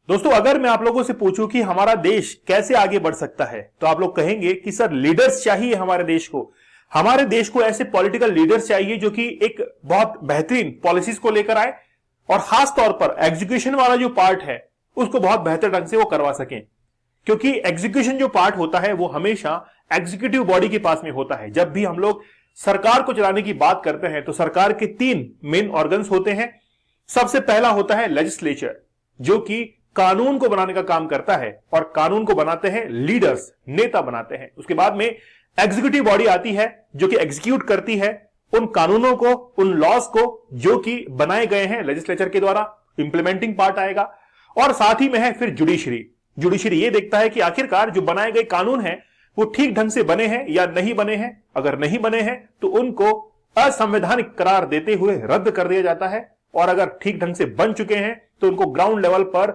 दोस्तों, अगर मैं आप लोगों से पूछूं कि हमारा देश कैसे आगे बढ़ सकता है तो आप लोग कहेंगे कि सर लीडर्स चाहिए हमारे देश को। हमारे देश को ऐसे पॉलिटिकल लीडर्स चाहिए जो कि एक बहुत बेहतरीन पॉलिसीज को लेकर आए और खास तौर पर एग्जीक्यूशन वाला जो पार्ट है उसको बहुत बेहतर ढंग से वो करवा सकें, क्योंकि एग्जीक्यूशन जो पार्ट होता है वो हमेशा एग्जीक्यूटिव बॉडी के पास में होता है। जब भी हम लोग सरकार को चलाने की बात करते हैं तो सरकार के तीन मेन ऑर्गन्स होते हैं। सबसे पहला होता है लेजिस्लेचर, जो कि कानून को बनाने का काम करता है और कानून को बनाते हैं लीडर्स, नेता बनाते हैं। उसके बाद में एग्जीक्यूटिव बॉडी आती है जो कि एग्जीक्यूट करती है उन कानूनों को, उन लॉज को जो कि बनाए गए हैं लेजिस्लेचर के द्वारा। इंप्लीमेंटिंग पार्ट आएगा और साथ ही में है फिर जुडिशरी। जुडिशरी ये देखता है कि आखिरकार जो बनाए गए कानून हैं वो ठीक ढंग से बने हैं या नहीं बने हैं। अगर नहीं बने हैं तो उनको असंवैधानिक करार देते हुए रद्द कर दिया जाता है, और अगर ठीक ढंग से बन चुके हैं तो उनको ग्राउंड लेवल पर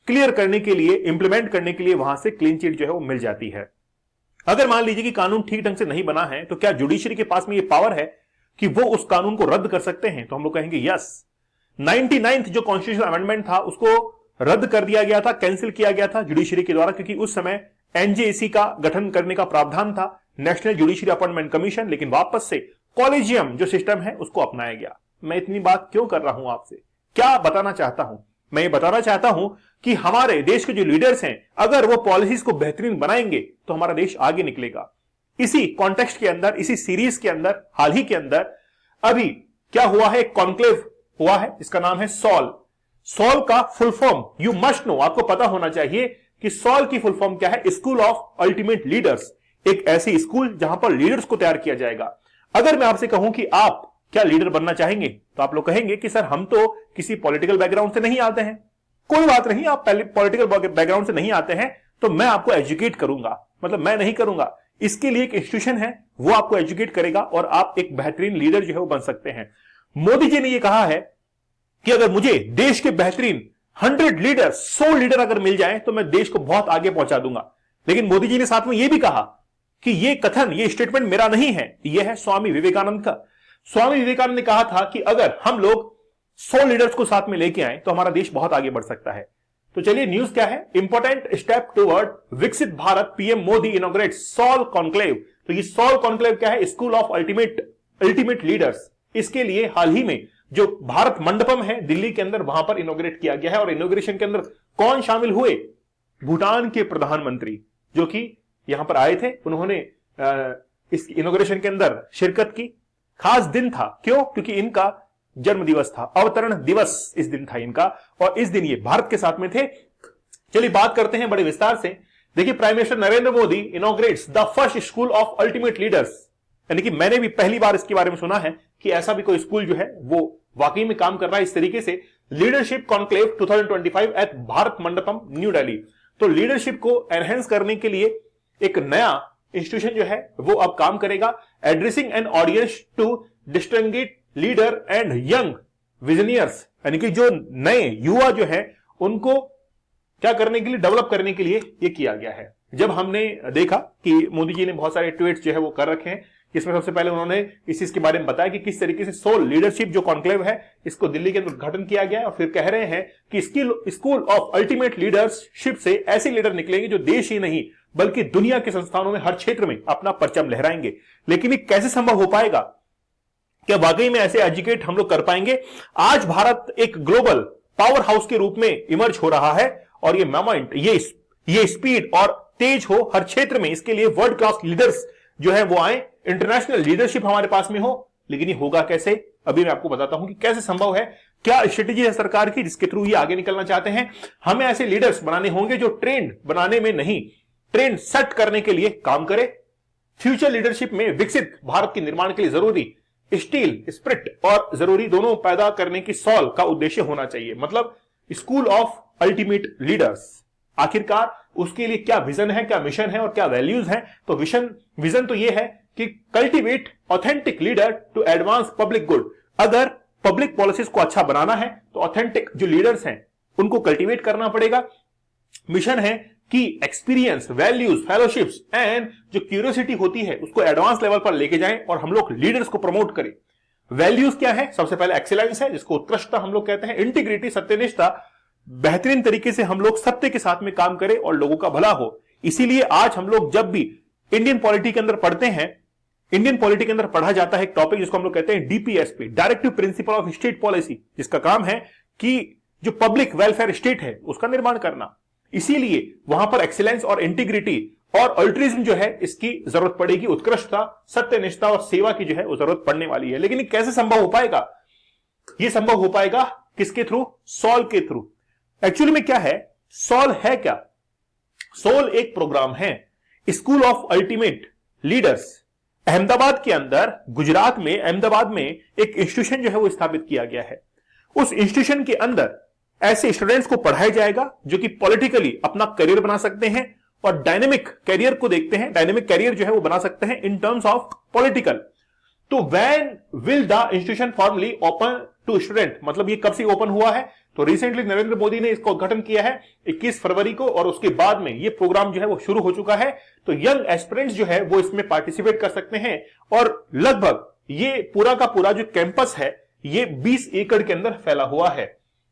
क्लियर करने के लिए, इंप्लीमेंट करने के लिए वहां से क्लीन चिट जो है वो मिल जाती है। अगर मान लीजिए कि कानून ठीक ढंग से नहीं बना है तो क्या जुडिशरी के पास में ये पावर है कि वो उस कानून को रद्द कर सकते हैं? तो हम लोग कहेंगे यस। 99th जो कॉन्स्टिट्यूशनल अमेंडमेंट था उसको रद्द कर दिया गया था, कैंसिल किया गया था जुडिशरी के द्वारा, क्योंकि उस समय एनजेएसी का गठन करने का प्रावधान था, नेशनल जुडिशरी अपॉइंटमेंट कमीशन, लेकिन वापस से कॉलेजियम जो सिस्टम है उसको अपनाया गया। मैं इतनी बात क्यों कर रहा हूं आपसे? क्या बताना चाहता हूं? मैं ये बताना चाहता हूं कि हमारे देश के जो लीडर्स हैं अगर वो पॉलिसीज को बेहतरीन बनाएंगे तो हमारा देश आगे निकलेगा। इसी कॉन्टेक्स्ट के अंदर, इसी सीरीज के अंदर, हाल ही के अंदर अभी क्या हुआ है, एक कॉन्क्लेव हुआ है, इसका नाम है सॉल। सॉल का full form you must know, आपको पता होना चाहिए कि सॉल की फुल फॉर्म क्या है। स्कूल ऑफ अल्टीमेट लीडर्स, एक ऐसी स्कूल जहां पर लीडर्स को तैयार किया जाएगा। अगर मैं आपसे कहूं कि आप क्या लीडर बनना चाहेंगे तो आप लोग कहेंगे कि सर हम तो किसी पॉलिटिकल बैकग्राउंड से नहीं आते हैं। कोई बात नहीं, आप पॉलिटिकल बैकग्राउंड से नहीं आते हैं तो मैं आपको एजुकेट करूंगा, मतलब मैं नहीं करूंगा, इसके लिए एक इंस्टीट्यूशन है वो आपको एजुकेट करेगा और आप एक बेहतरीन लीडर जो है वो बन सकते हैं। मोदी जी ने यह कहा है कि अगर मुझे देश के बेहतरीन 100 लीडर, 100 लीडर अगर मिल जाए तो मैं देश को बहुत आगे पहुंचा दूंगा। लेकिन मोदी जी ने साथ में यह भी कहा कि यह कथन, यह स्टेटमेंट मेरा नहीं है, यह है स्वामी विवेकानंद का। स्वामी विवेकानंद ने कहा था कि अगर हम लोग 100 लीडर्स को साथ में लेके आए तो हमारा देश बहुत आगे बढ़ सकता है। तो चलिए, न्यूज क्या है? इंपॉर्टेंट स्टेप टुवर्ड विकसित Bharat, PM Modi inaugurate SOUL conclave. तो ये सॉल कॉन्क्लेव क्या है? School of ultimate leaders. इसके लिए हाल ही में जो भारत मंडपम है दिल्ली के अंदर, वहां पर इनॉग्रेट किया गया है। और इनॉग्रेशन के अंदर कौन शामिल हुए? भूटान के प्रधानमंत्री जो कि यहां पर आए थे, उन्होंने इस इनॉग्रेशन के अंदर शिरकत की। खास दिन था, क्यों? क्योंकि इनका जन्म दिवस था, अवतरण दिवस इस दिन था इनका, और इस दिन ये भारत के साथ में थे। चलिए बात करते हैं बड़े विस्तार से। देखिए, prime minister Narendra Modi inaugurates the first school of ultimate leaders, यानी कि मैंने भी पहली बार इसके बारे में सुना है कि ऐसा भी कोई स्कूल जो है वो वाकई में काम कर रहा है इस तरीके से। Leadership conclave 2025 at Bharat Mandapam, New Delhi. तो लीडरशिप को एनहेंस करने के लिए एक नया इंस्टीट्यूशन जो है वो अब काम करेगा। Addressing an audience to distinguished leader and young visionaries, यानी कि जो नए युवा जो है उनको क्या करने के लिए, डेवलप करने के लिए ये किया गया है। जब हमने देखा कि मोदी जी ने बहुत सारे ट्वीट्स जो है वो कर रखे हैं, इसमें सबसे पहले उन्होंने इस चीज के बारे में बताया कि किस तरीके से सोल लीडरशिप जो कॉन्क्लेव है इसको दिल्ली के अंदर उद्घाटन किया गया है। और फिर कह रहे हैं कि स्कूल ऑफ अल्टीमेट लीडरशिप से ऐसे लीडर निकलेंगे जो देश ही नहीं बल्कि दुनिया के संस्थानों में हर क्षेत्र में अपना परचम लहराएंगे। लेकिन ये कैसे संभव हो पाएगा? क्या वाकई में ऐसे एजुकेट हम लोग कर पाएंगे? आज भारत एक ग्लोबल पावर हाउस के रूप में इमर्ज हो रहा है और ये मोमेंट, ये स्पीड और तेज हो हर क्षेत्र में, इसके लिए वर्ल्ड क्लास लीडर्स जो है वो आए, इंटरनेशनल लीडरशिप हमारे पास में हो। लेकिन ये होगा कैसे? अभी मैं आपको बताता हूं कि कैसे संभव है, क्या स्ट्रेटेजी है सरकार की जिसके थ्रू ये आगे निकलना चाहते हैं। हमें ऐसे लीडर्स बनाने होंगे जो ट्रेंड बनाने में नहीं, ट्रेंड सेट करने के लिए काम करे। फ्यूचर लीडरशिप में विकसित भारत के निर्माण के लिए जरूरी स्टील स्पिरिट और जरूरी दोनों पैदा करने की सॉल का उद्देश्य होना चाहिए। मतलब स्कूल ऑफ अल्टीमेट लीडर्स, आखिरकार उसके लिए क्या विजन है, क्या मिशन है और क्या वैल्यूज हैं? तो विजन तो यह है कि cultivate authentic leader to advance public good. अगर पब्लिक पॉलिसीज को अच्छा बनाना है तो ऑथेंटिक जो लीडर्स हैं उनको कल्टीवेट करना पड़ेगा। मिशन है कि एक्सपीरियंस, वैल्यूज, फेलोशिप्स एंड जो क्यूरियोसिटी होती है उसको एडवांस लेवल पर लेके जाएं और हम लोग लीडर्स को प्रमोट करें। वैल्यूज क्या है? सबसे पहले एक्सीलेंस है जिसको उत्कृष्टता हम लोग कहते हैं, इंटीग्रिटी, सत्यनिष्ठा, बेहतरीन तरीके से हम लोग सत्य के साथ में काम करें और लोगों का भला हो। इसीलिए आज हम लोग जब भी इंडियन पॉलिटी के अंदर पढ़ते हैं, इंडियन पॉलिटी के अंदर पढ़ा जाता है एक टॉपिक जिसको हम लोग कहते हैं DPSP, directive principle of state policy, जिसका काम है कि जो पब्लिक वेलफेयर स्टेट है उसका निर्माण करना। इसीलिए वहां पर एक्सीलेंस और इंटीग्रिटी और अल्ट्रिज्म जो है इसकी जरूरत पड़ेगी, उत्कृष्टता, सत्यनिष्ठा और सेवा की जो है वो जरूरत पड़ने वाली है। लेकिन ये कैसे संभव हो पाएगा? ये संभव हो पाएगा किसके थ्रू? सोल के थ्रू। एक्चुअली में क्या है सोल? है क्या सोल? एक प्रोग्राम है, school of ultimate leaders. Ahmedabad के अंदर, गुजरात में अहमदाबाद में एक इंस्टीट्यूशन जो है वो स्थापित किया गया है। उस इंस्टीट्यूशन के अंदर ऐसे स्टूडेंट्स को पढ़ाया जाएगा जो कि पॉलिटिकली अपना करियर बना सकते हैं और डायनेमिक करियर को देखते हैं, डायनेमिक करियर जो है वो बना सकते हैं इन टर्म्स ऑफ पॉलिटिकल। तो when will the institution formally open to student, मतलब ये कब से ओपन हुआ है? तो रिसेंटली नरेंद्र मोदी ने इसका उद्घाटन किया है 21 फरवरी को, और उसके बाद में ये प्रोग्राम जो है वो शुरू हो चुका है। तो यंग एस्पिरेंट्स जो है वो इसमें पार्टिसिपेट कर सकते हैं और लगभग ये पूरा का पूरा जो कैंपस है ये 20 एकड़ के अंदर फैला हुआ है।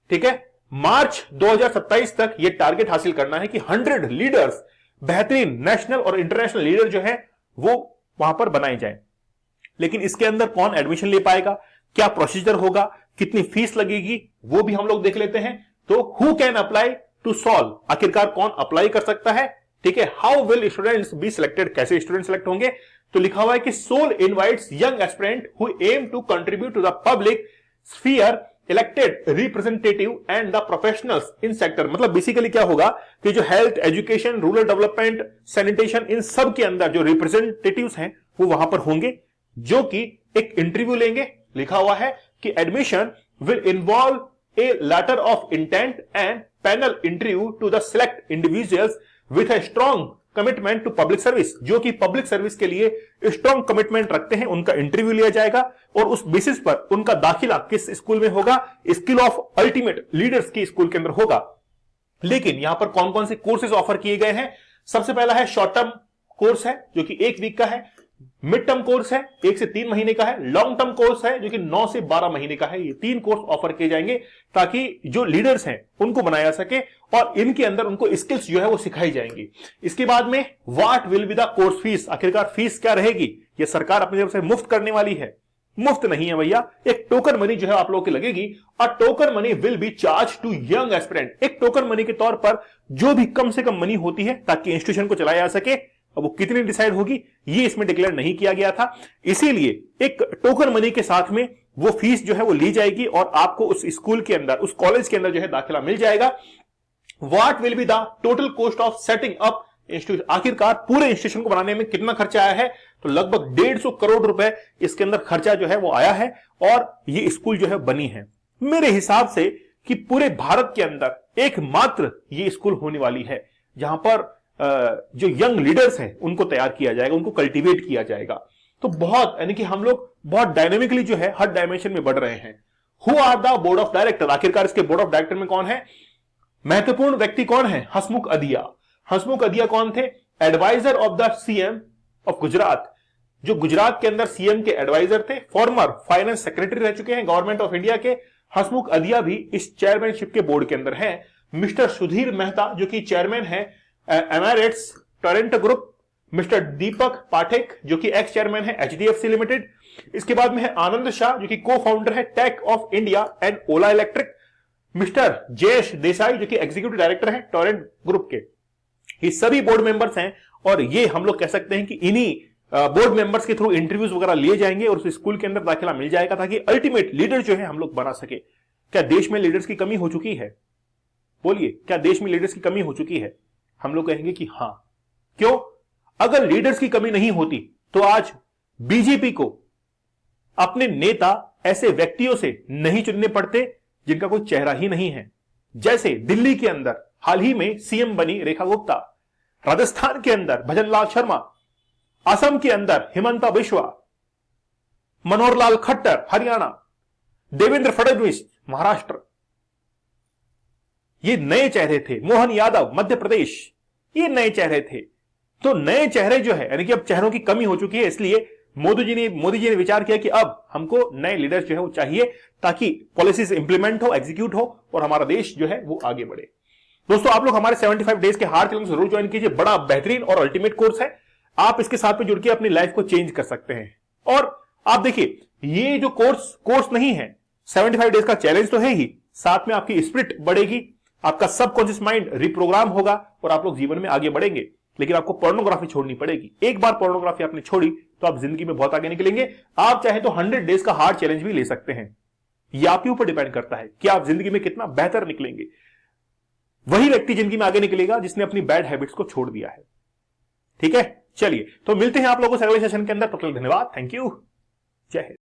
ठीक है, मार्च 2027 तक ये टारगेट हासिल करना है कि 100 लीडर्स, बेहतरीन नेशनल और इंटरनेशनल लीडर जो है वो वहां पर बनाए जाएं। लेकिन इसके अंदर कौन एडमिशन ले पाएगा, क्या प्रोसीजर होगा, कितनी फीस लगेगी, वो भी हम लोग देख लेते हैं। तो who can apply to SOUL, आखिरकार कौन अप्लाई कर सकता है? ठीक है, how will students be selected, कैसे स्टूडेंट सिलेक्ट होंगे? तो लिखा हुआ है कि SOUL invites young aspirant who aim to contribute to the public sphere elected representative and the professionals in sector. मतलब बेसिकली क्या होगा कि जो health, education, rural development, sanitation, इन सब के अंदर जो रिप्रेजेंटेटिव्स हैं वो वहां पर होंगे जो कि एक इंटरव्यू लेंगे। लिखा हुआ है कि admission will involve a letter of intent and panel interview to the select individuals with a strong commitment to public service. जो कि पब्लिक सर्विस के लिए स्ट्रॉन्ग कमिटमेंट रखते हैं उनका इंटरव्यू लिया जाएगा और उस बेसिस पर उनका दाखिला किस स्कूल में होगा? स्कूल ऑफ अल्टीमेट लीडर्स की स्कूल के अंदर होगा। लेकिन यहां पर कौन कौन से कोर्सेज ऑफर किए गए हैं? सबसे पहला है शॉर्ट टर्म कोर्स है जो कि 1 वीक का है, मिड टर्म कोर्स है 1 से 3 महीने का है, लॉन्ग टर्म कोर्स है जो कि 9 से 12 महीने का है। ये 3 कोर्स ऑफर किए जाएंगे ताकि जो लीडर्स हैं उनको बनाया जा सके और इनके अंदर उनको स्किल्स जो है वो सिखाई जाएंगी। इसके बाद में what will be the course fees, आखिरकार फीस क्या रहेगी? ये सरकार अपनी तरफ से मुफ्त करने वाली है? मुफ्त नहीं है भैया, एक टोकन मनी जो है आप लोगों की लगेगी और token money will be charge to young aspirant. एक टोकन मनी के तौर पर जो भी कम से कम मनी होती है ताकि इंस्टीट्यूशन को चलाया जा सके। अब वो कितनी डिसाइड होगी ये इसमें डिक्लेयर नहीं किया गया था, इसीलिए एक टोकन मनी के साथ में वो फीस जो है वो ली जाएगी और आपको उस स्कूल के अंदर, उस कॉलेज के अंदर जो है दाखिला मिल जाएगा। What will be the total cost of setting up institution, आखिरकार पूरे इंस्टीट्यूशन को बनाने में कितना खर्चा आया है? तो लगभग 150 करोड़ रुपए इसके अंदर खर्चा जो है वो आया है और ये स्कूल जो है बनी है। मेरे हिसाब से कि पूरे भारत के अंदर एकमात्र ये स्कूल होने वाली है जहां पर जो यंग लीडर्स हैं उनको तैयार किया जाएगा, उनको कल्टीवेट किया जाएगा। तो बहुत, यानी कि हम लोग बहुत डायनेमिकली जो है हर डायमेंशन में बढ़ रहे हैं। Who are the board of director, आखिरकार इसके बोर्ड ऑफ डायरेक्टर में कौन है? महत्वपूर्ण व्यक्ति कौन है? हसमुख अदिया। हसमुख अदिया कौन थे? Advisor of the CM of Gujarat, जो गुजरात के अंदर सीएम के एडवाइजर थे, फॉर्मर फाइनेंस सेक्रेटरी रह चुके हैं गवर्नमेंट ऑफ इंडिया के। हसमुख अदिया भी इस चेयरमैनशिप के बोर्ड के अंदर हैं। मिस्टर सुधीर मेहता जो कि चेयरमैन है एमेरेट्स टोरेंटो ग्रुप, मिस्टर दीपक पाठक जो कि एक्स चेयरमैन है एचडीएफसी लिमिटेड। इसके बाद में है आनंद शाह जो कि को फाउंडर है tech of India and Ola electric, mister Jayesh Desai जो कि एग्जीक्यूटिव डायरेक्टर है टोरेंट ग्रुप के। ये सभी बोर्ड मेंबर्स हैं और ये हम लोग कह सकते हैं कि इन्हीं बोर्ड मेंबर्स के थ्रू इंटरव्यूज वगैरह लिए जाएंगे और उस स्कूल के अंदर दाखिला मिल जाएगा ताकि अल्टीमेट लीडर जो है हम लोग बना सके। क्या देश में लीडर्स की कमी हो चुकी है? बोलिए, क्या देश में लीडर्स की कमी हो चुकी है? हम लोग कहेंगे कि हां। क्यों? अगर लीडर्स की कमी नहीं होती तो आज बीजेपी को अपने नेता ऐसे व्यक्तियों से नहीं चुनने पड़ते जिनका कोई चेहरा ही नहीं है। जैसे दिल्ली के अंदर हाल ही में सीएम बनी रेखा गुप्ता, राजस्थान के अंदर भजनलाल शर्मा, असम के अंदर हिमंता बिश्वा, मनोहर लाल खट्टर हरियाणा, देवेंद्र फडणवीस महाराष्ट्र। ये नए चेहरे थे। मोहन यादव मध्य प्रदेश, ये नए चेहरे थे। तो नए चेहरे जो है, यानी कि अब चेहरों की कमी हो चुकी है, इसलिए मोदी जी ने विचार किया कि अब हमको नए लीडर्स जो है वो चाहिए, ताकि पॉलिसीज इंप्लीमेंट हो, एग्जीक्यूट हो और हमारा देश जो है वो आगे बढ़े। दोस्तों, आप लोग हमारे 75 डेज के हार्ड चैलेंज जरूर ज्वाइन कीजिए। बड़ा बेहतरीन और अल्टीमेट कोर्स है, आप इसके साथ में जुड़ के अपनी लाइफ को चेंज कर सकते हैं। और आप देखिए, ये जो कोर्स नहीं है, 75 डेज का चैलेंज तो है ही, साथ में आपकी स्पिरिट बढ़ेगी, आपका सबकॉन्शियस माइंड रिप्रोग्राम होगा और आप लोग जीवन में आगे बढ़ेंगे। लेकिन आपको पोर्नोग्राफी छोड़नी पड़ेगी। एक बार पोर्नोग्राफी आपने छोड़ी तो आप जिंदगी में बहुत आगे निकलेंगे। आप चाहे तो 100 डेज का हार्ड चैलेंज भी ले सकते हैं। यह आपके ऊपर डिपेंड करता है कि आप जिंदगी में कितना बेहतर निकलेंगे। वही व्यक्ति जिंदगी में आगे निकलेगा जिसने अपनी बैड हैबिट्स को छोड़ दिया है। ठीक है, चलिए तो मिलते हैं आप लोगों से अगले सेशन के अंदर। तब तक धन्यवाद, थैंक यू, जय हिंद।